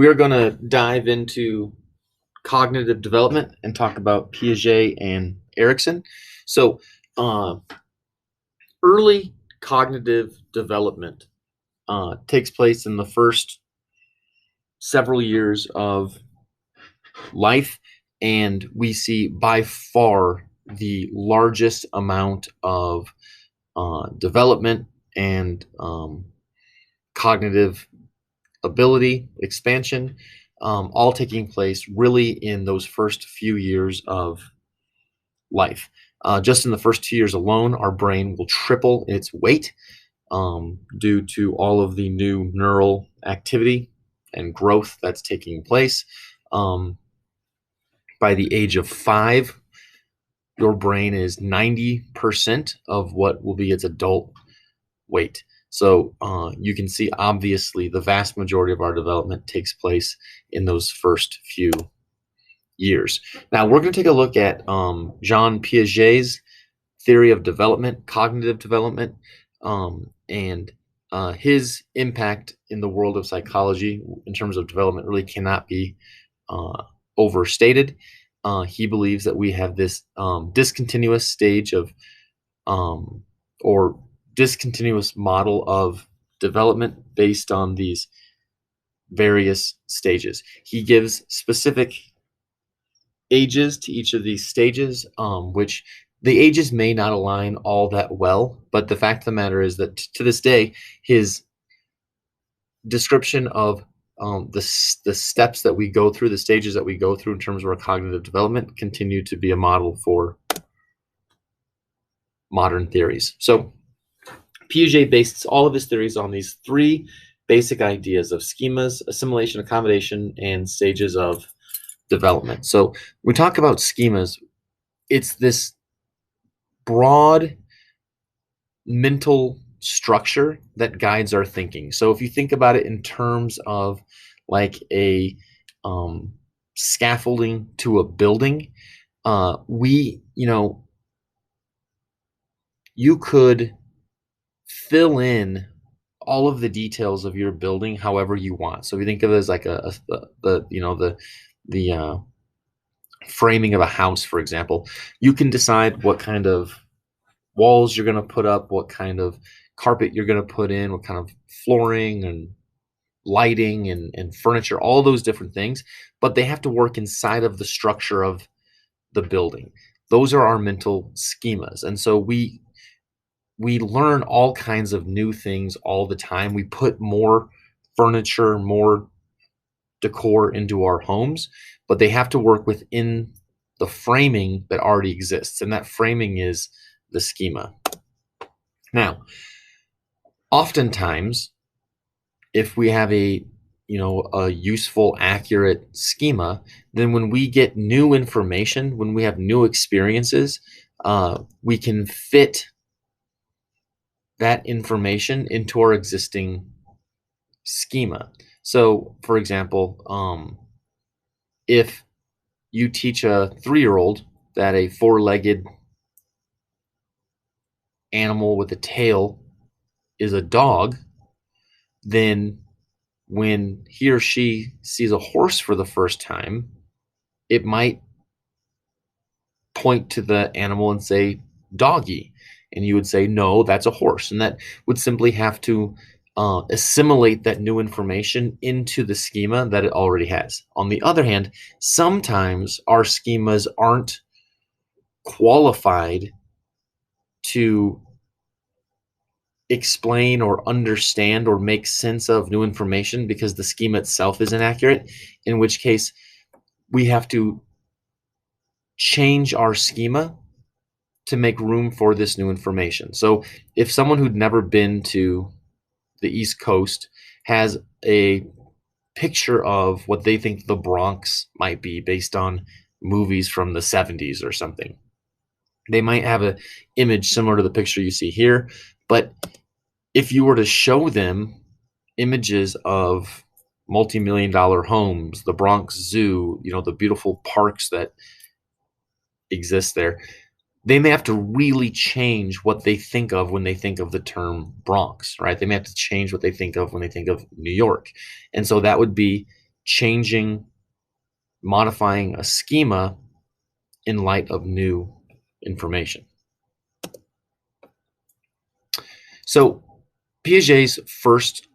We are going to dive into cognitive development and talk about Piaget and Erikson. So, uh, early cognitive development takes place in the first several years of life, and we see by far the largest amount of development and cognitive ability, expansion, all taking place really in those first few years of life. Just in the first 2 years alone, our brain will triple its weight due to all of the new neural activity and growth that's taking place. Um, by the age of 5, your brain is 90% of what will be its adult weight. So you can see, obviously, the vast majority of our development takes place in those first few years. Now, we're going to take a look at Jean Piaget's theory of development, cognitive development, and his impact in the world of psychology in terms of development really cannot be overstated. He believes that we have this discontinuous stage of or discontinuous model of development based on these various stages. He gives specific ages to each of these stages, which the ages may not align all that well, but the fact of the matter is that to this day, his description of the steps that we go through, the stages that we go through in terms of our cognitive development, continue to be a model for modern theories. So Piaget based all of his theories on these three basic ideas of schemas, assimilation, accommodation, and stages of development. So when we talk about schemas, it's this broad mental structure that guides our thinking. So if you think about it in terms of like a scaffolding to a building, you could fill in all of the details of your building however you want. So if you think of it as like the framing of a house, for example, you can decide what kind of walls you're going to put up, what kind of carpet you're going to put in, what kind of flooring and lighting and furniture, all those different things, but they have to work inside of the structure of the building. Those are our mental schemas. And so we learn all kinds of new things all the time. We put more furniture, more decor into our homes, but they have to work within the framing that already exists. And that framing is the schema. Now, oftentimes, if we have a useful, accurate schema, then when we get new information, when we have new experiences, we can fit that information into our existing schema. So, for example, if you teach a 3-year-old that a 4-legged animal with a tail is a dog, then when he or she sees a horse for the first time, it might point to the animal and say, doggy. And you would say, no, that's a horse. And that would simply have to assimilate that new information into the schema that it already has. On the other hand, sometimes our schemas aren't qualified to explain or understand or make sense of new information because the schema itself is inaccurate, in which case we have to change our schema to make room for this new information. So if someone who'd never been to the East Coast has a picture of what they think the Bronx might be based on movies from the 70s or something, they might have an image similar to the picture you see here. But if you were to show them images of multi-million-dollar homes, the Bronx Zoo, the beautiful parks that exist there, they may have to really change what they think of when they think of the term Bronx, right? They may have to change what they think of when they think of New York. And so that would be changing, modifying a schema in light of new information. So Piaget's first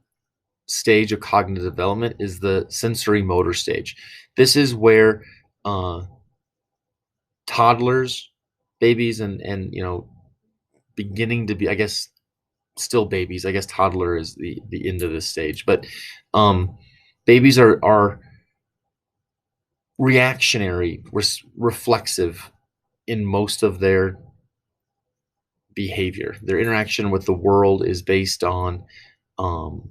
stage of cognitive development is the sensory motor stage. This is where uh, toddlers, babies, and beginning to be, I guess, still babies. I guess toddler is the end of this stage, but babies are reactionary, reflexive in most of their behavior. Their interaction with the world is based on um,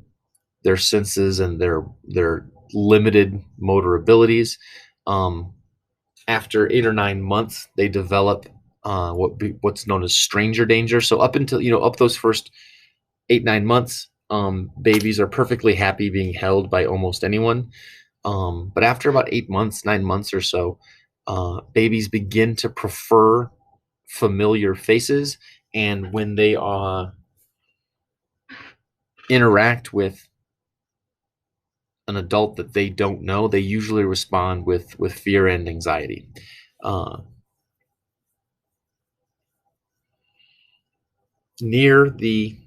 their senses and their limited motor abilities. Um, After 8 or 9 months, they develop what's known as stranger danger. So up until up those first 8 9 months, babies are perfectly happy being held by almost anyone. But after about 8 months, 9 months or so, babies begin to prefer familiar faces, and when they interact with an adult that they don't know, they usually respond with fear and anxiety. Near the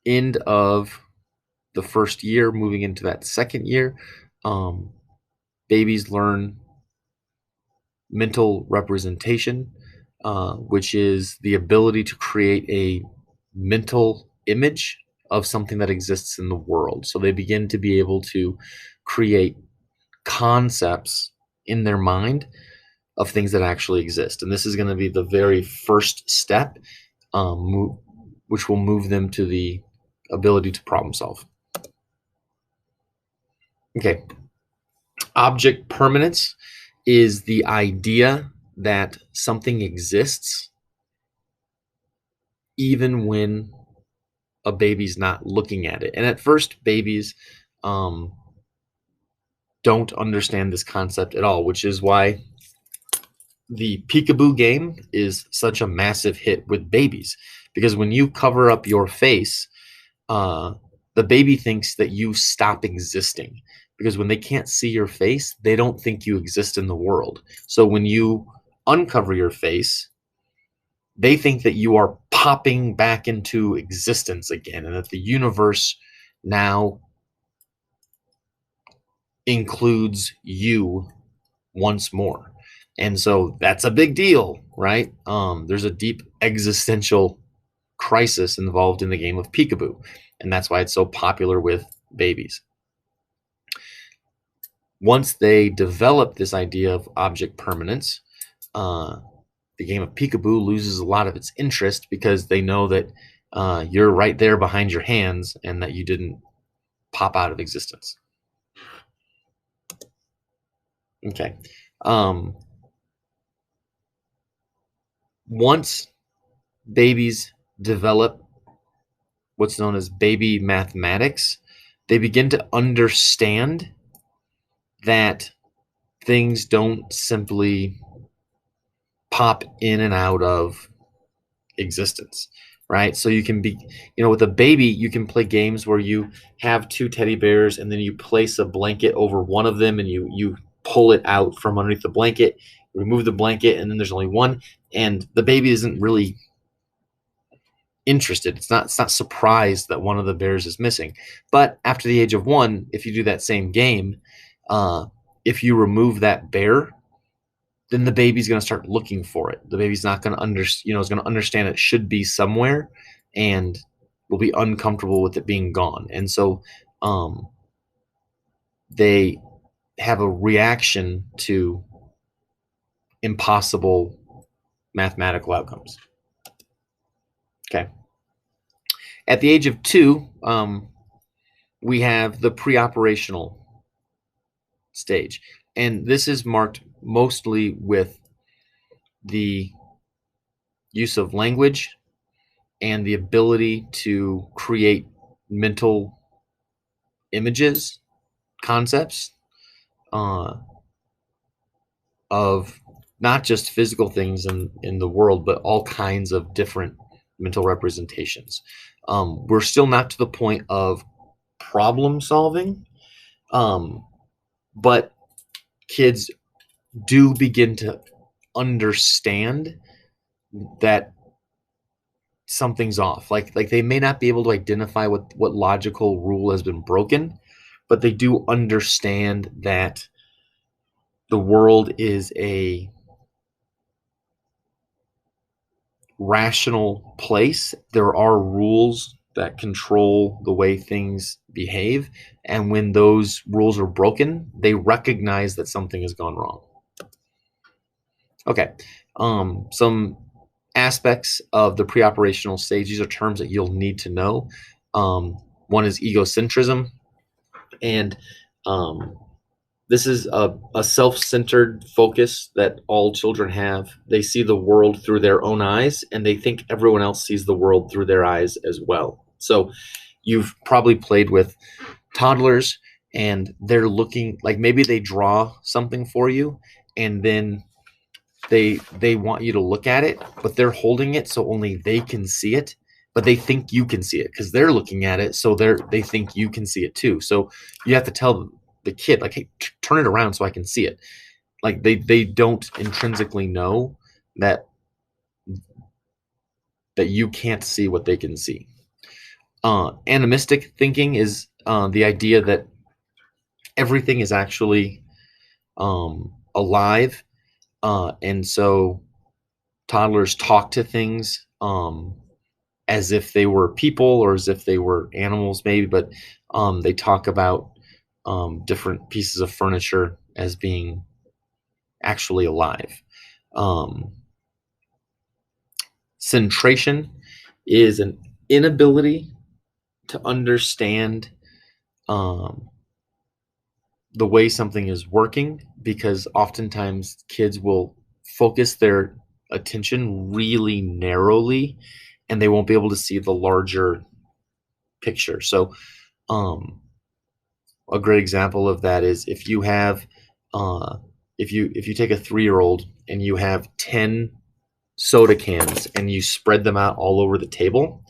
end of the first year, moving into that second year, babies learn mental representation, which is the ability to create a mental image of something that exists in the world. So they begin to be able to create concepts in their mind of things that actually exist. And this is going to be the very first step, which will move them to the ability to problem solve. Okay. Object permanence is the idea that something exists even when a baby's not looking at it. And at first, babies don't understand this concept at all, which is why the peekaboo game is such a massive hit with babies. Because when you cover up your face, the baby thinks that you stop existing. Because when they can't see your face, they don't think you exist in the world. So when you uncover your face, they think that you are popping back into existence again, and that the universe now includes you once more. And so that's a big deal, right? There's a deep existential crisis involved in the game of peekaboo, and that's why it's so popular with babies. Once they develop this idea of object permanence, the game of peekaboo loses a lot of its interest because they know that you're right there behind your hands and that you didn't pop out of existence. Okay. Once babies develop what's known as baby mathematics, they begin to understand that things don't simply pop in and out of existence, right? So you can be, with a baby, you can play games where you have two teddy bears and then you place a blanket over one of them and you pull it out from underneath the blanket, remove the blanket, and then there's only one, and the baby isn't really interested. It's not surprised that one of the bears is missing. But after the age of 1, if you do that same game, if you remove that bear, then the baby's going to start looking for it. The baby's not going to is going to understand it should be somewhere, and will be uncomfortable with it being gone. And so they have a reaction to impossible mathematical outcomes. Okay. At the age of 2, we have the pre-operational stage. And this is marked mostly with the use of language and the ability to create mental images, concepts of not just physical things in the world, but all kinds of different mental representations. We're still not to the point of problem solving, but kids do begin to understand that something's off. Like they may not be able to identify what logical rule has been broken, but they do understand that the world is a rational place. There are rules that control the way things behave, and when those rules are broken, they recognize that something has gone wrong. Okay. Some aspects of the pre-operational stage. These are terms that you'll need to know. One is egocentrism, and um, this is a self-centered focus that all children have. They see the world through their own eyes, and they think everyone else sees the world through their eyes as well. So you've probably played with toddlers, and they're looking like maybe they draw something for you, and then they want you to look at it, but they're holding it so only they can see it, but they think you can see it because they're looking at it, so they think you can see it too. So you have to tell the kid like, hey, turn it around so I can see it. Like they don't intrinsically know that you can't see what they can see. Animistic thinking is the idea that everything is actually alive, and so toddlers talk to things as if they were people or as if they were animals, maybe, but they talk about different pieces of furniture as being actually alive. Um, Centration is an inability to understand um, the way something is working, because oftentimes kids will focus their attention really narrowly and they won't be able to see the larger picture. So, a great example of that is if you have, uh, if you take a 3-year-old and you have 10 soda cans and you spread them out all over the table,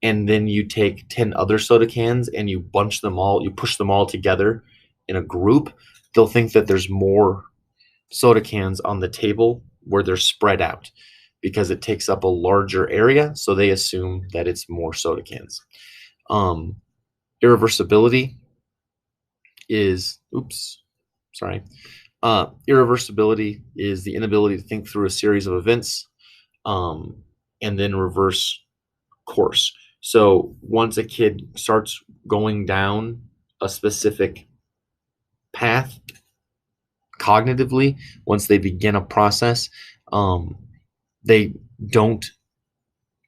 and then you take 10 other soda cans and you bunch them all, you push them all together in a group, they'll think that there's more soda cans on the table where they're spread out because it takes up a larger area. So they assume that it's more soda cans. Um, Irreversibility is, oops, sorry. Irreversibility is the inability to think through a series of events um, and then reverse course. So once a kid starts going down a specific path cognitively, once they begin a process, they don't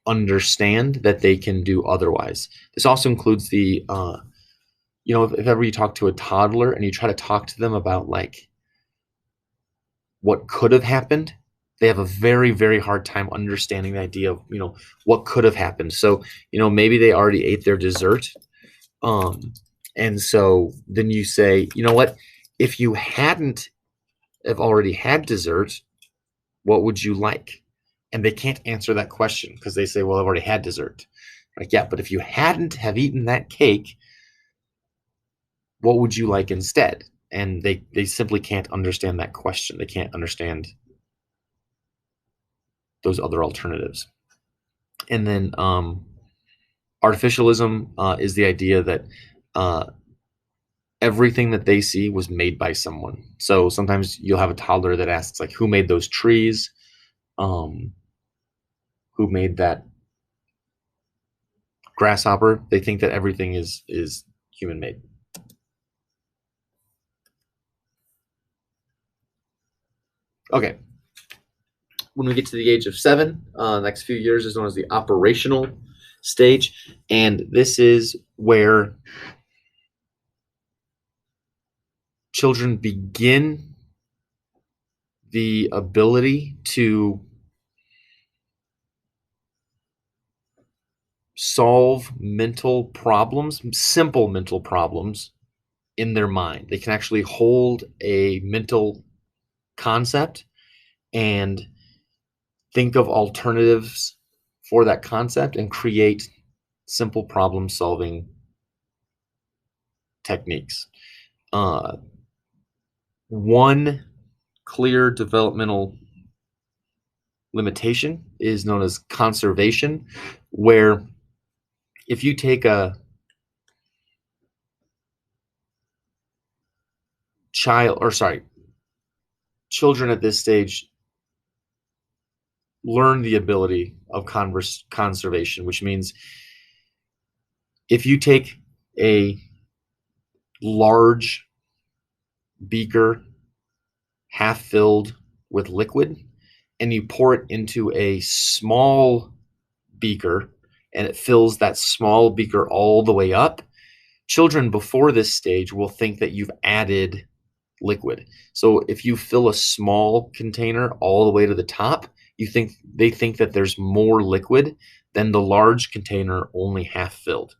understand that they can do otherwise. This also includes the, if ever you talk to a toddler and you try to talk to them about like what could have happened, they have a very, very hard time understanding the idea of, what could have happened. So, maybe they already ate their dessert. And so then you say, you know what, if you hadn't have already had dessert, what would you like? And they can't answer that question because they say, well, I've already had dessert. Like, yeah, but if you hadn't have eaten that cake, what would you like instead? And they simply can't understand that question. They can't understand those other alternatives. And then artificialism is the idea that everything that they see was made by someone. So sometimes you'll have a toddler that asks, like, who made those trees? Who made that grasshopper? They think that everything is human made. Okay. When we get to the age of 7, the next few years is known as the operational stage, and this is where children begin the ability to solve mental problems, simple mental problems in their mind. They can actually hold a mental concept and think of alternatives for that concept and create simple problem solving techniques. Uh, One clear developmental limitation is known as conservation, where if you take a child, or sorry, children at this stage learn the ability of conservation, which means if you take a large beaker half filled with liquid and you pour it into a small beaker and it fills that small beaker all the way up, children before this stage will think that you've added liquid. So if you fill a small container all the way to the top, they think that there's more liquid than the large container only half filled.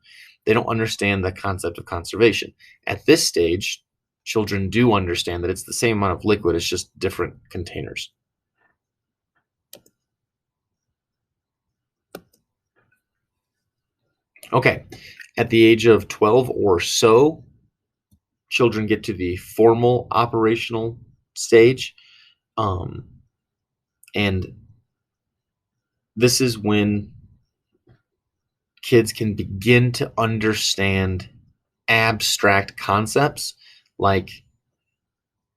They don't understand the concept of conservation. At this stage, children do understand that it's the same amount of liquid, it's just different containers. Okay, at the age of 12 or so, children get to the formal operational stage. And this is when kids can begin to understand abstract concepts like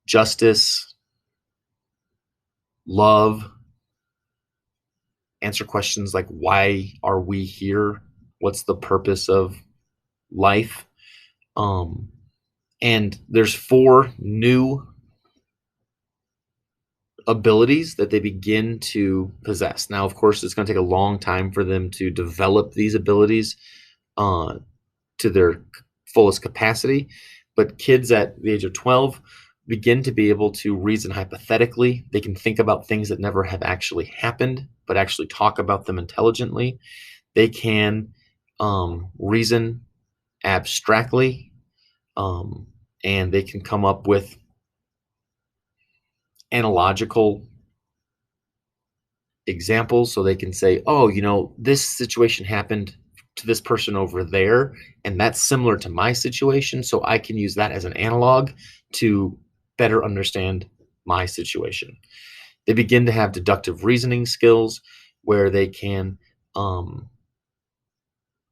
justice, love, answer questions like why are we here? What's the purpose of life? And there's 4 new abilities that they begin to possess. Now, of course, it's going to take a long time for them to develop these abilities to their fullest capacity. But kids at the age of 12 begin to be able to reason hypothetically. They can think about things that never have actually happened, but actually talk about them intelligently. They can reason abstractly, and they can come up with analogical examples. So they can say, oh, this situation happened to this person over there, and that's similar to my situation. So I can use that as an analog to better understand my situation. They begin to have deductive reasoning skills where they can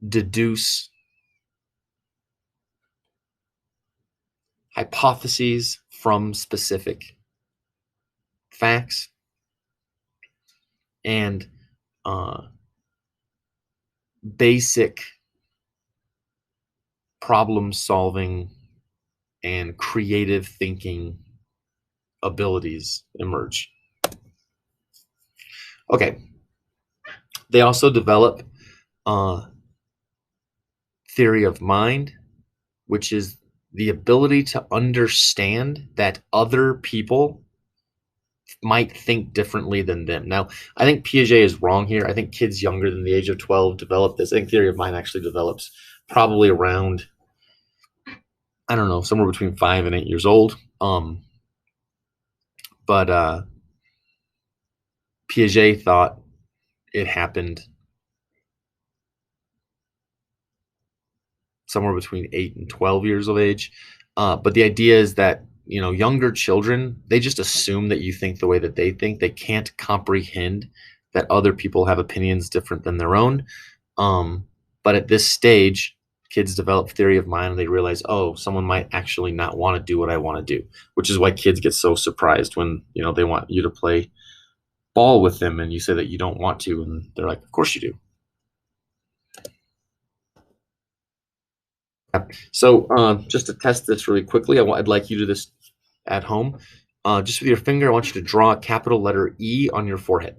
deduce hypotheses from specific facts, and basic problem solving and creative thinking abilities emerge. Okay. They also develop theory of mind, which is the ability to understand that other people might think differently than them. Now, I think Piaget is wrong here. I think kids younger than the age of 12 develop this. I think theory of mind actually develops probably around, I don't know, somewhere between 5 and 8 years old. But Piaget thought it happened somewhere between 8 and 12 years of age. But the idea is that, younger children, they just assume that you think the way that they think. They can't comprehend that other people have opinions different than their own. But at this stage, kids develop theory of mind and they realize, oh, someone might actually not want to do what I want to do, which is why kids get so surprised when, they want you to play ball with them and you say that you don't want to. And they're like, of course you do. So just to test this really quickly, I'd like you to do this at home. Just with your finger, I want you to draw a capital letter E on your forehead.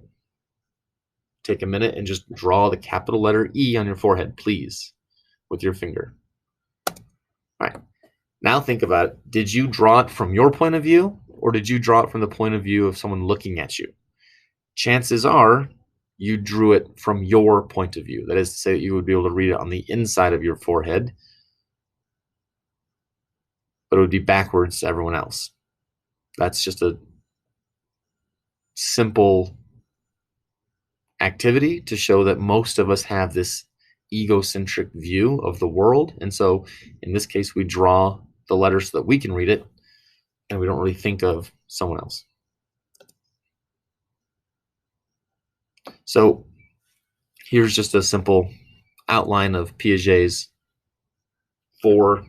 Take a minute and just draw the capital letter E on your forehead, please, with your finger. All right. Now think about it. Did you draw it from your point of view, or did you draw it from the point of view of someone looking at you? Chances are you drew it from your point of view. That is to say that you would be able to read it on the inside of your forehead, but it would be backwards to everyone else. That's just a simple activity to show that most of us have this egocentric view of the world. And so in this case, we draw the letter so that we can read it, and we don't really think of someone else. So here's just a simple outline of Piaget's 4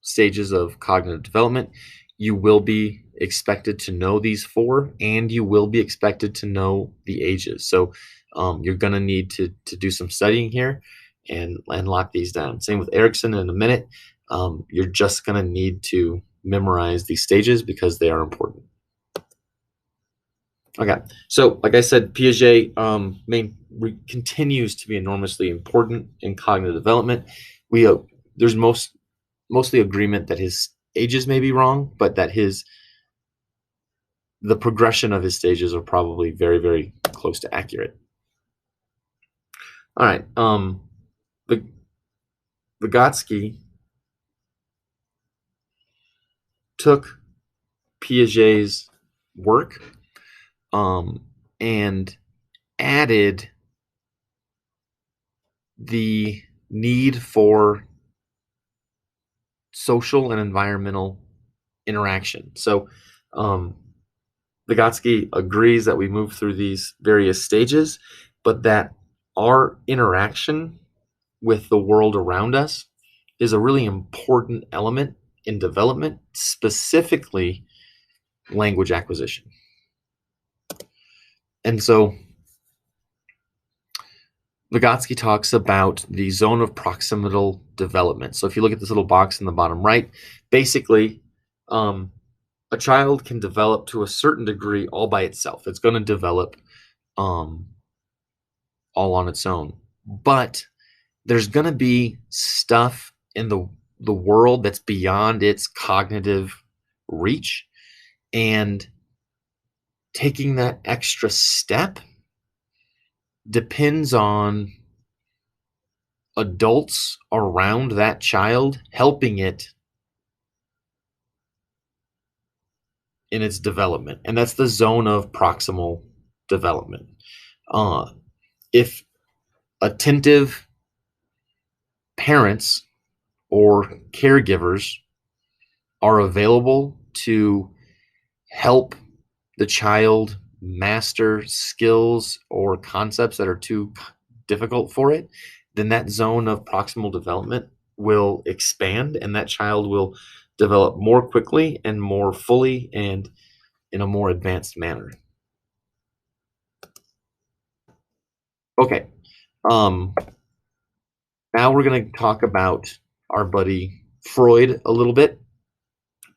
stages of cognitive development. You will be expected to know these 4, and you will be expected to know the ages. So you're going to need to do some studying here and lock these down. Same with Erikson in a minute. You're just going to need to memorize these stages because they are important. Okay, so like I said, Piaget continues to be enormously important in cognitive development. There's mostly agreement that his ages may be wrong, but that the progression of his stages are probably very, very close to accurate. All right, Vygotsky took Piaget's work and added the need for social and environmental interaction. So Vygotsky agrees that we move through these various stages, but that our interaction with the world around us is a really important element in development, specifically language acquisition. And so Vygotsky talks about the zone of proximal development. So if you look at this little box in the bottom right, basically a child can develop to a certain degree all by itself. It's going to develop all on its own. But there's going to be stuff in the world that's beyond its cognitive reach. And taking that extra step depends on adults around that child helping it in its development. And that's the zone of proximal development. If attentive parents or caregivers are available to help the child master skills or concepts that are too difficult for it, then that zone of proximal development will expand, and that child will develop more quickly and more fully and in a more advanced manner. Okay. Now we're going to talk about our buddy Freud a little bit.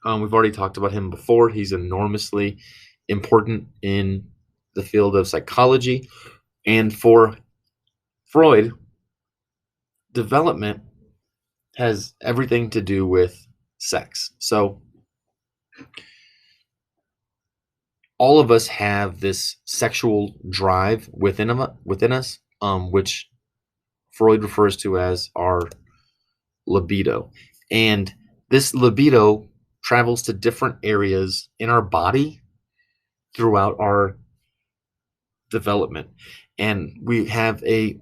We've already talked about him before. He's enormously important in the field of psychology. And for Freud, development has everything to do with sex. So all of us have this sexual drive within us, which Freud refers to as our libido. And this libido travels to different areas in our body throughout our development. And we have a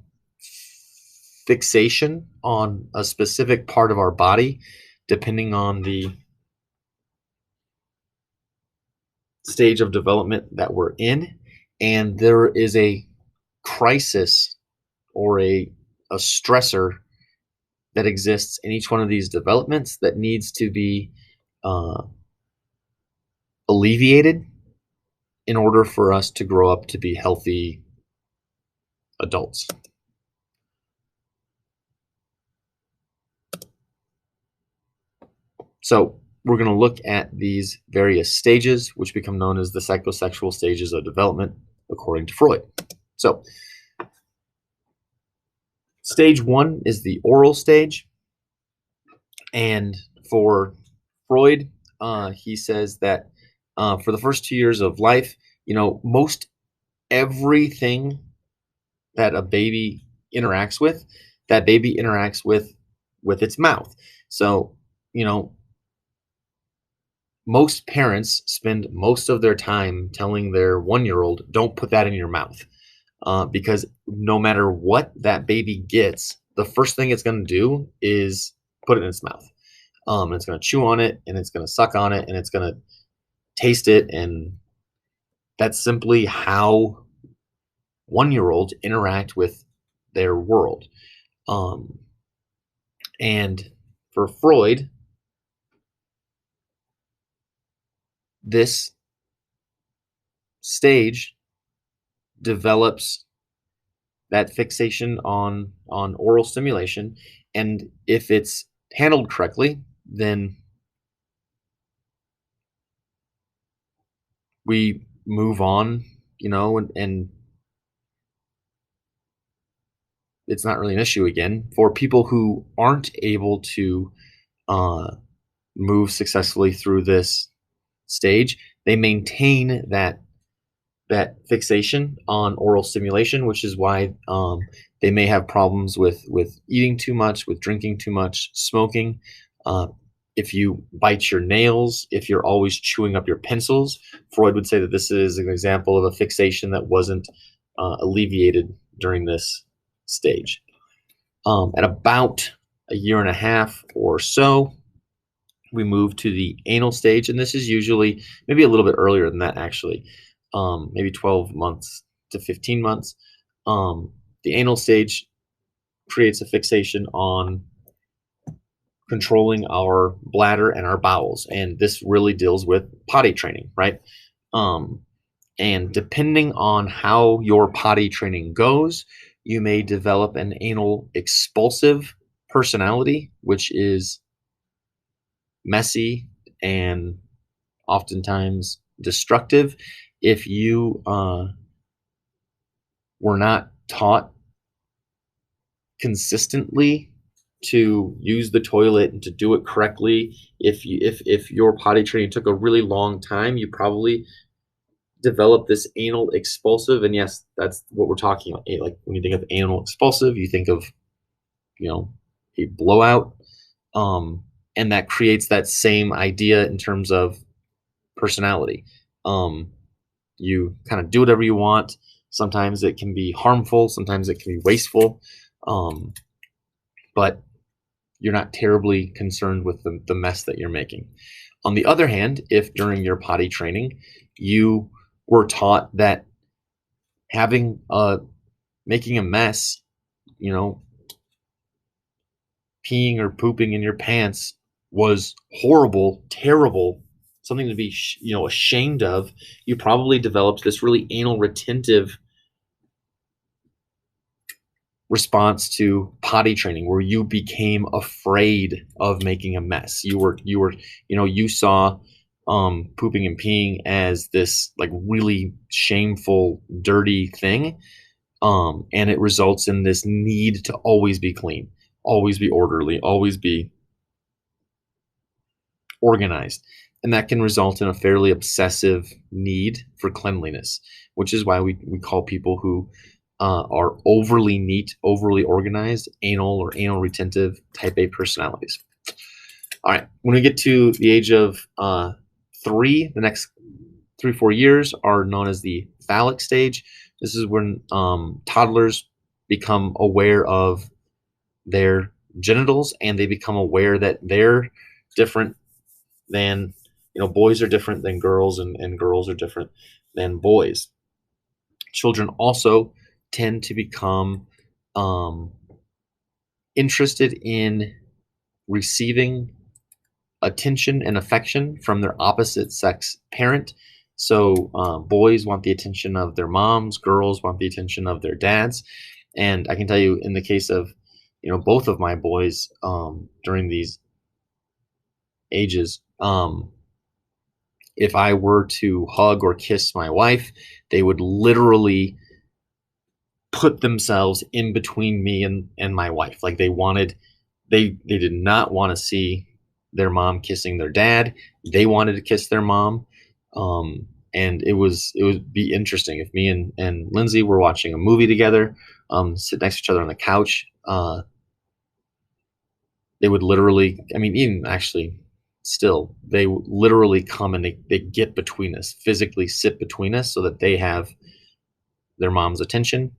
fixation on a specific part of our body depending on the stage of development that we're in. And there is a crisis or a stressor that exists in each one of these developments that needs to be alleviated in order for us to grow up to be healthy adults. So we're going to look at these various stages, which become known as the psychosexual stages of development, according to Freud. So stage 1 is the oral stage. And for Freud, he says that for the first 2 years of life, most everything that a baby interacts with, that baby interacts with its mouth. So, most parents spend most of their time telling their 1-year-old, don't put that in your mouth, because no matter what that baby gets, the first thing it's going to do is put it in its mouth. It's going to chew on it, and it's going to suck on it, and it's going to taste it. And that's simply how 1-year olds interact with their world. Um, and for Freud, this stage develops that fixation on oral stimulation, and if it's handled correctly, then we move on, and it's not really an issue again. For people who aren't able to uh, move successfully through this stage, they maintain that fixation on oral stimulation, which is why they may have problems with eating too much, with drinking too much, smoking. Uh, if you bite your nails, if you're always chewing up your pencils, Freud would say that this is an example of a fixation that wasn't alleviated during this stage. At about a year and a half or so, we move to the anal stage, and this is usually maybe a little bit earlier than that, actually, maybe 12 months to 15 months. The anal stage creates a fixation on controlling our bladder and our bowels, and this really deals with potty training, right? Um, and depending on how your potty training goes, you may develop an anal expulsive personality, which is messy and oftentimes destructive. If you were not taught consistently to use the toilet and to do it correctly, if your potty training took a really long time, you probably develop this anal expulsive. And yes, that's what we're talking about. Like when you think of anal expulsive, you think of a blowout, and that creates that same idea in terms of personality. You kind of do whatever you want. Sometimes it can be harmful, sometimes it can be wasteful, but you're not terribly concerned with the mess that you're making. On the other hand, if during your potty training you were taught that making a mess, peeing or pooping in your pants was horrible, terrible, something to be ashamed of, you probably developed this really anal retentive response to potty training, where you became afraid of making a mess. You saw pooping and peeing as this like really shameful, dirty thing, and it results in this need to always be clean, always be orderly, always be organized. And that can result in a fairly obsessive need for cleanliness, which is why we call people who are overly neat, overly organized, anal or anal retentive type A personalities. All right, when we get to the age of 3, the next 3-4 years are known as the phallic stage. This is when toddlers become aware of their genitals, and they become aware that they're different than, boys are different than girls, and girls are different than boys. Children also tend to become interested in receiving attention and affection from their opposite sex parent. So boys want the attention of their moms, girls want the attention of their dads. And I can tell you, in the case of both of my boys, during these ages, if I were to hug or kiss my wife, they would literally put themselves in between me and my wife. Like they did not want to see their mom kissing their dad. They wanted to kiss their mom. And it would be interesting if me and Lindsay were watching a movie together, sit next to each other on the couch. They would literally, even actually still, they literally come and they get between us, physically sit between us so that they have their mom's attention.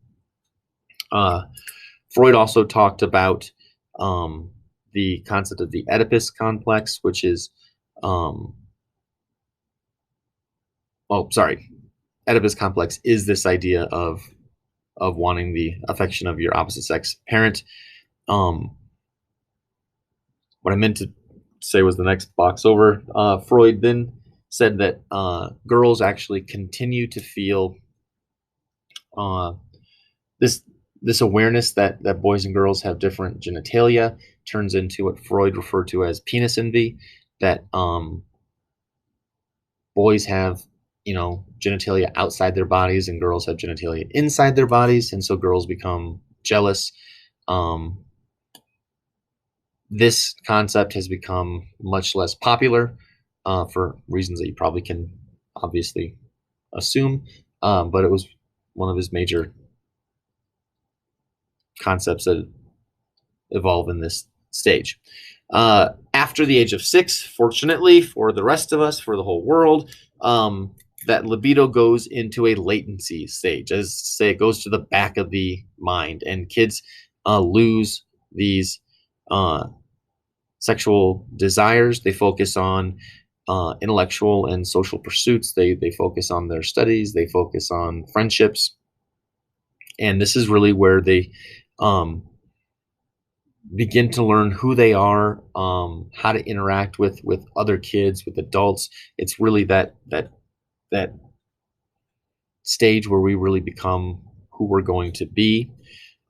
Freud also talked about um, the concept of the Oedipus complex, which is, um, oh, sorry, Oedipus complex is this idea of wanting the affection of your opposite sex parent. Um, what I meant to say was the next box over. Freud then said that girls actually continue to feel uh, this this awareness that boys and girls have different genitalia turns into what Freud referred to as penis envy. That boys have, genitalia outside their bodies and girls have genitalia inside their bodies, and so girls become jealous. Um, this concept has become much less popular for reasons that you probably can obviously assume, but it was one of his major concepts that evolve in this stage. After the age of 6, fortunately for the rest of us, for the whole world, that libido goes into a latency stage. As say, it goes to the back of the mind, and kids lose these uh, sexual desires. They focus on intellectual and social pursuits. They focus on their studies. They focus on friendships, and this is really where they um, begin to learn who they are, how to interact with other kids, with adults. It's really that stage where we really become who we're going to be,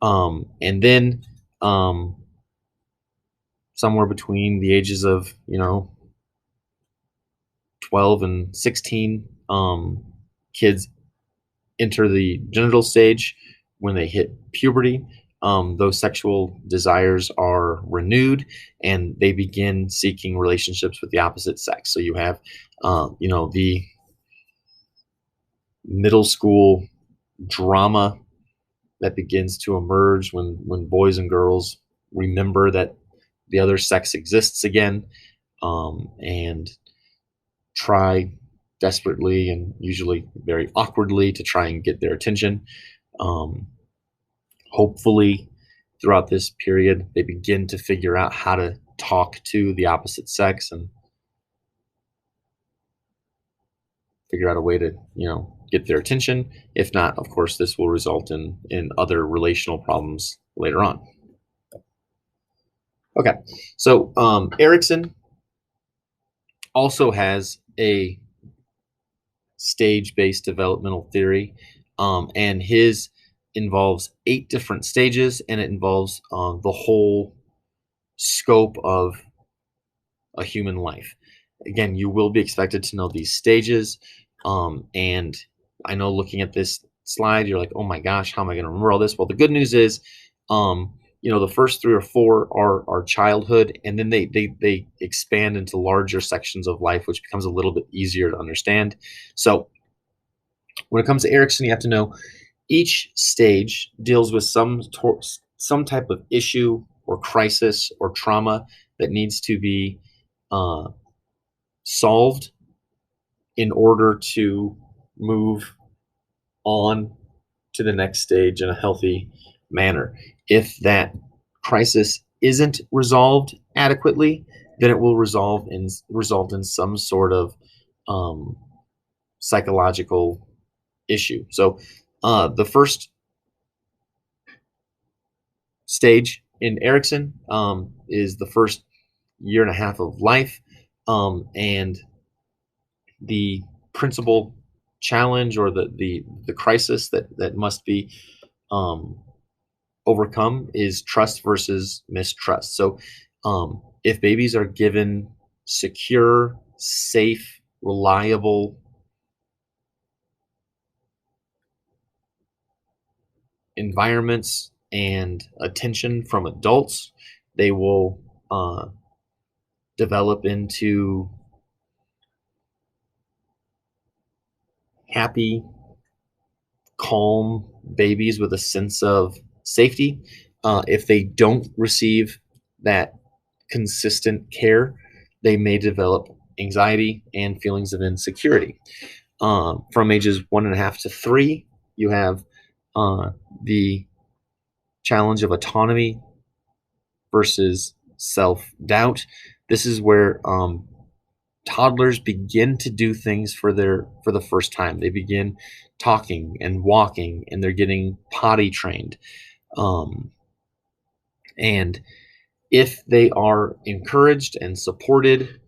and then um, somewhere between the ages of 12 and 16, kids enter the genital stage. When they hit puberty, those sexual desires are renewed and they begin seeking relationships with the opposite sex. So you have, the middle school drama that begins to emerge when boys and girls remember that the other sex exists again, and try desperately and usually very awkwardly to try and get their attention. Um, Hopefully, throughout this period, they begin to figure out how to talk to the opposite sex and figure out a way to, get their attention. If not, of course, this will result in other relational problems later on. Okay, so Erickson also has a stage-based developmental theory, and his involves 8 different stages, and it involves the whole scope of a human life. Again, you will be expected to know these stages, and I know looking at this slide, you're like, "Oh my gosh, how am I going to remember all this?" Well, the good news is, the first 3 or 4 are childhood, and then they expand into larger sections of life, which becomes a little bit easier to understand. So when it comes to Erickson, you have to know each stage deals with some type of issue or crisis or trauma that needs to be uh, solved in order to move on to the next stage in a healthy manner. If that crisis isn't resolved adequately, then it will result in some sort of um, psychological issue. So the first stage in Erickson is the first year and a half of life, and the principal challenge or the crisis that must be um, overcome is trust versus mistrust. So if babies are given secure, safe, reliable environments and attention from adults, they will develop into happy, calm babies with a sense of safety. If they don't receive that consistent care, they may develop anxiety and feelings of insecurity. From ages 1.5 to 3, you have the challenge of autonomy versus self-doubt. This is where toddlers begin to do things for the first time. They begin talking and walking, and they're getting potty trained. Um, and if they are encouraged and supported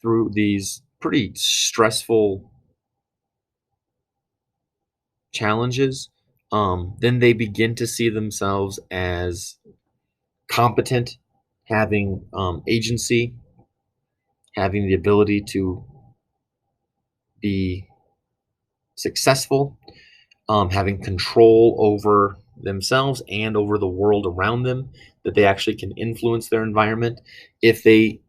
through these pretty stressful challenges, then they begin to see themselves as competent, having agency, having the ability to be successful, having control over themselves and over the world around them, that they actually can influence their environment. If they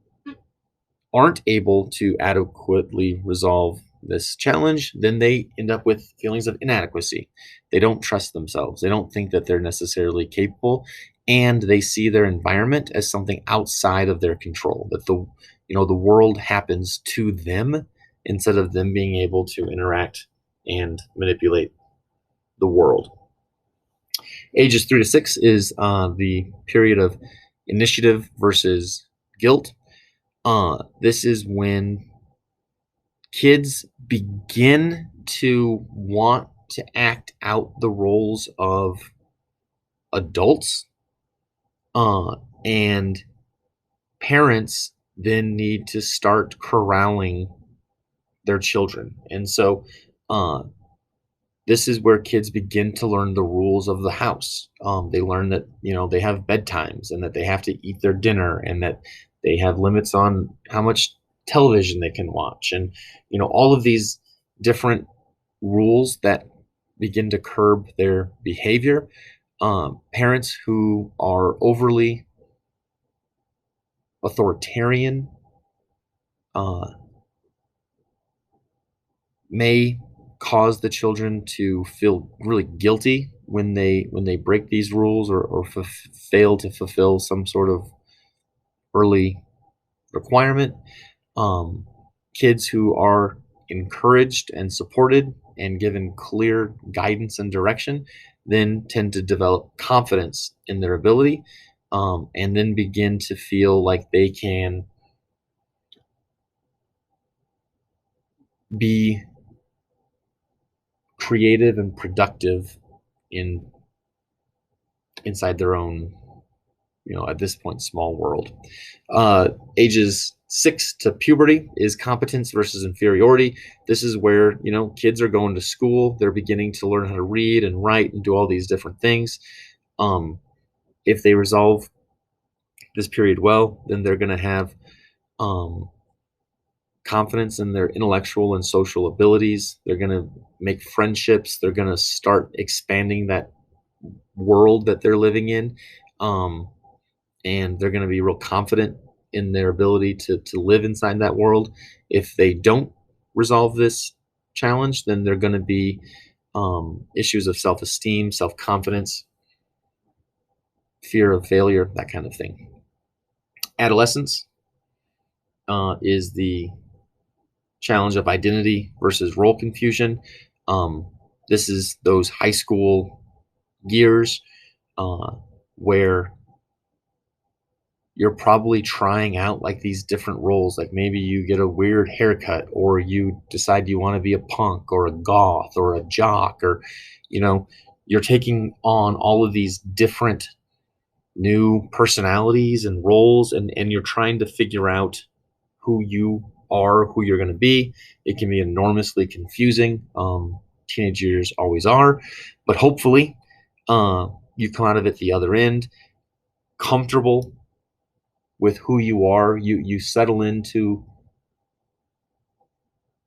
aren't able to adequately resolve this challenge, then they end up with feelings of inadequacy. They don't trust themselves. They don't think that they're necessarily capable, and they see their environment as something outside of their control. That the world happens to them instead of them being able to interact and manipulate the world. Ages 3 to 6 is the period of initiative versus guilt. This is when kids begin to want to act out the roles of adults, and parents then need to start corralling their children. And so, uh, this is where kids begin to learn the rules of the house. They learn that they have bedtimes and that they have to eat their dinner and that they have limits on how much television they can watch, and all of these different rules that begin to curb their behavior. Parents who are overly authoritarian uh, may cause the children to feel really guilty when they break these rules, or fail to fulfill some sort of early requirement. Um, Kids who are encouraged and supported and given clear guidance and direction then tend to develop confidence in their ability, and then begin to feel like they can be creative and productive in inside their own, at this point, small world. Ages 6 to puberty is competence versus inferiority. This is where, kids are going to school. They're beginning to learn how to read and write and do all these different things. Um, if they resolve this period well, then they're going to have um, confidence in their intellectual and social abilities. They're going to make friendships. They're going to start expanding that world that they're living in. Um, and they're going to be real confident in their ability to live inside that world. If they don't resolve this challenge, then they're going to be issues of self-esteem, self-confidence, fear of failure, that kind of thing. Adolescence is the challenge of identity versus role confusion. Um, this is those high school years where you're probably trying out like these different roles. Like maybe you get a weird haircut, or you decide you want to be a punk or a goth or a jock, or you know you're taking on all of these different new personalities and roles, and you're trying to figure out who you are, who you're going to be. It can be enormously confusing. Teenage years always are, but hopefully you come out of it the other end comfortable with who you are. You settle into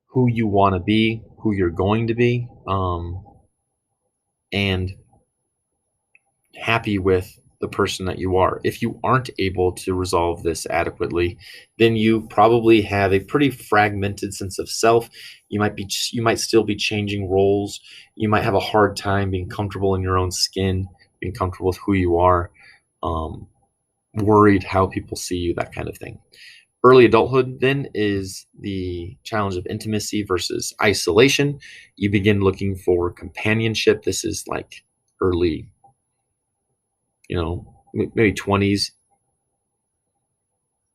who you want to be, who you're going to be, and happy with the person that you are. If you aren't able to resolve this adequately, then you probably have a pretty fragmented sense of self. You might still be changing roles. You might have a hard time being comfortable in your own skin, being comfortable with who you are, um, worried how people see you, that kind of thing. Early adulthood then is the challenge of intimacy versus isolation. You begin looking for companionship. This is like early, maybe 20s,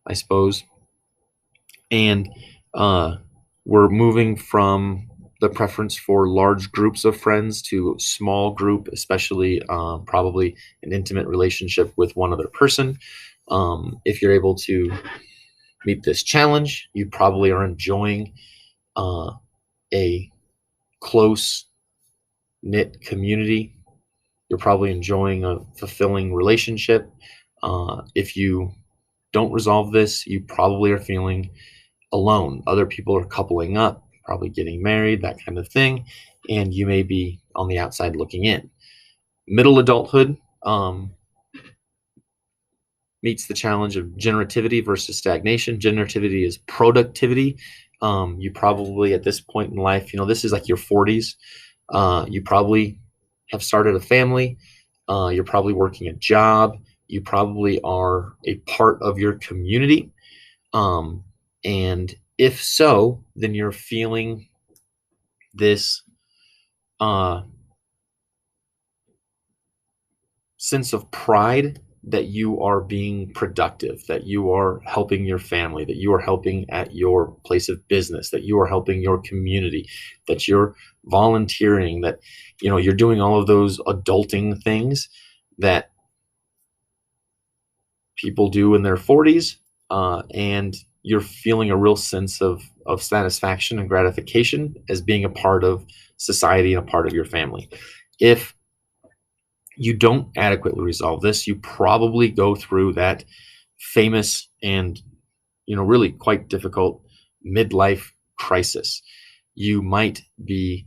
I suppose. And uh, we're moving from the preference for large groups of friends to small group, especially probably an intimate relationship with one other person. If you're able to meet this challenge, you probably are enjoying a close knit community. You're probably enjoying a fulfilling relationship. If you don't resolve this, you probably are feeling alone. Other people are coupling up, probably getting married, that kind of thing, and you may be on the outside looking in. Middle adulthood meets the challenge of generativity versus stagnation. Generativity is productivity. You probably at this point in life, this is like your 40s. You probably have started a family. You're probably working a job. You probably are a part of your community. And if so, then you're feeling this sense of pride that you are being productive, that you are helping your family, that you are helping at your place of business, that you are helping your community, that you're volunteering, that you're doing all of those adulting things that people do in their 40s, and you're feeling a real sense of satisfaction and gratification as being a part of society and a part of your family. If you don't adequately resolve this, you probably go through that famous and really quite difficult midlife crisis. You might be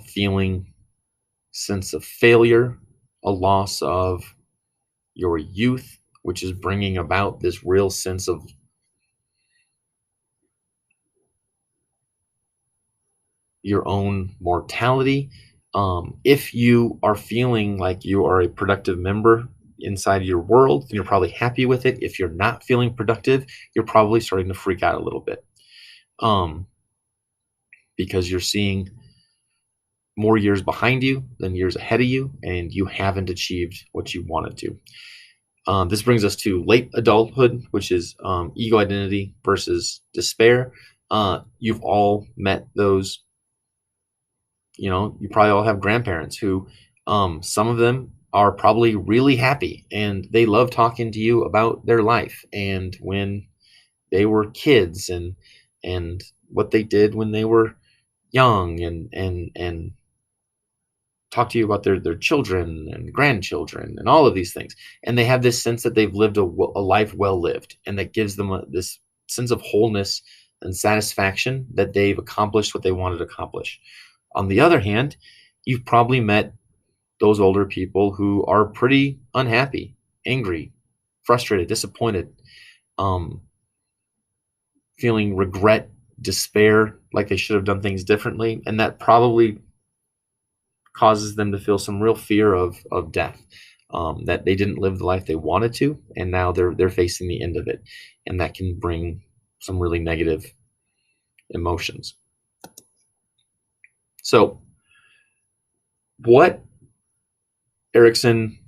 feeling sense of failure, a loss of your youth, which is bringing about this real sense of your own mortality. If you are feeling like you are a productive member inside your world, then you're probably happy with it. If you're not feeling productive, you're probably starting to freak out a little bit, because you're seeing more years behind you than years ahead of you, and you haven't achieved what you wanted to. This brings us to late adulthood, which is ego identity versus despair. You've all met those. You probably all have grandparents who, some of them are probably really happy and they love talking to you about their life and when they were kids and what they did when they were young, and talk to you about their children and grandchildren and all of these things. And they have this sense that they've lived a life well lived, and that gives them this sense of wholeness and satisfaction that they've accomplished what they wanted to accomplish. On the other hand, you've probably met those older people who are pretty unhappy, angry, frustrated, disappointed, um, feeling regret, despair, like they should have done things differently. And that probably causes them to feel some real fear of death, that they didn't live the life they wanted to, and now they're facing the end of it. And that can bring some really negative emotions. So, what Erikson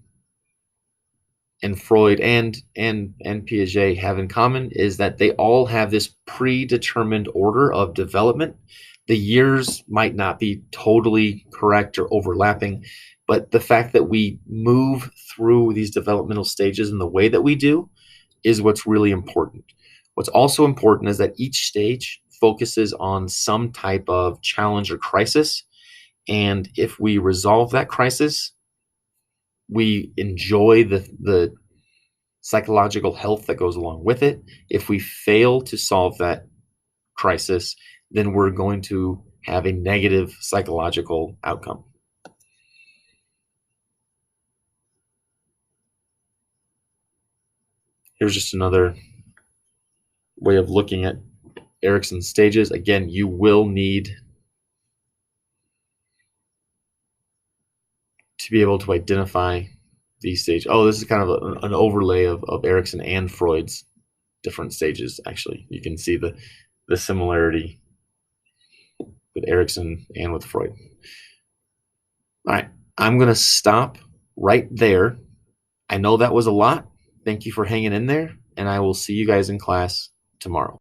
and Freud and Piaget have in common is that they all have this predetermined order of development. The years might not be totally correct or overlapping, but the fact that we move through these developmental stages in the way that we do is what's really important. What's also important is that each stage focuses on some type of challenge or crisis. And if we resolve that crisis, we enjoy the psychological health that goes along with it. If we fail to solve that crisis, then we're going to have a negative psychological outcome. Here's just another way of looking at Erikson's stages. Again, you will need to be able to identify these stages. Oh, this is kind of an overlay of Erikson and Freud's different stages. Actually, you can see the similarity with Erikson and with Freud. All right. I'm going to stop right there. I know that was a lot. Thank you for hanging in there, and I will see you guys in class tomorrow.